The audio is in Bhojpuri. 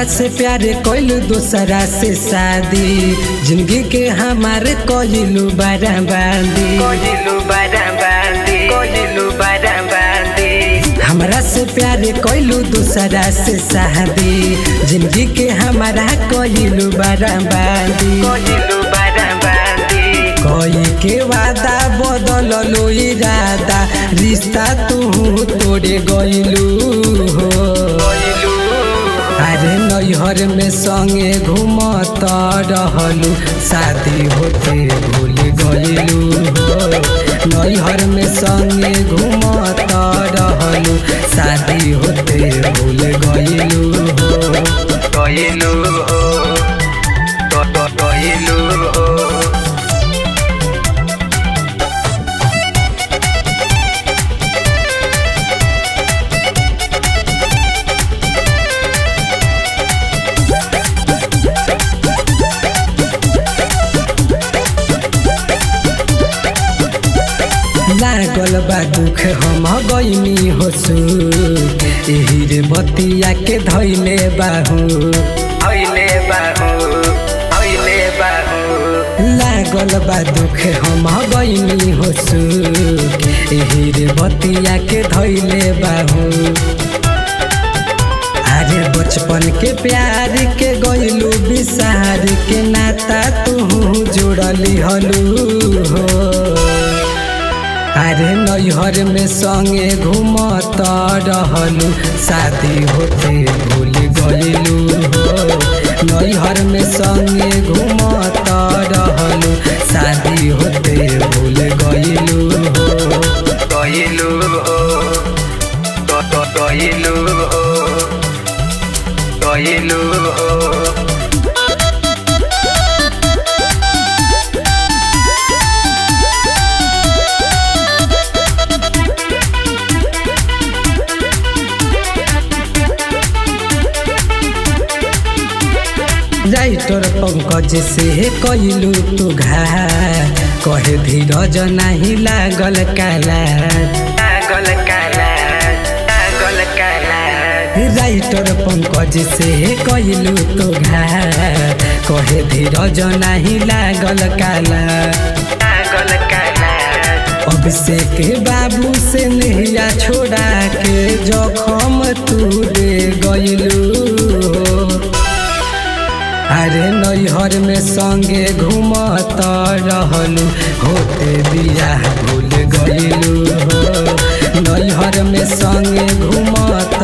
हमरा से प्यार कोइलू दूसरा से शादी, जिंदगी के हमारे कोइलू बराबादी। हमरा से प्यार कोइलू दूसरा से शादी, जिंदगी के हमारा कोइलू बराबादी। कोई के वादा बदल लो इरादा, रिश्ता तू तोड़े गइलू हो। अरे नैहर में संगे घूमत रहलू, शादी होते भूल गइलू हो। नैहर में संगे घूमत रहलू, शादी होते भूल गइलू हो। लागल बा दुख हम गइनी होसु, एही रे बतिया के धैले बाहू। लागल बा दुख हम गइनी होसु, एही रे बतिया के धैले बाहू। अरे बचपन के प्यार के गइलू बिसार के, नाता तू जोड़ली हलू हो। अरे नैहर में संगे घूमत रहलू, शादी होते भूल गइलू हो। नैहर में संगे घूमत रहलू, शादी होते भूल गइलू हो। राइटर पंकज से कइलू तू घात, कहे धीरज नहीं लागल काला। राइटर पंकज से कइलू तू घात, कहे धीरज नहीं लागल काला। अभिषेक बाबू से नैया छोड़ा के जखम तू दे गइलू। अरे नैहर में संगे घूमत रहलू, होते बियाह भूल गइलू हो। नैहर में संगे घूमत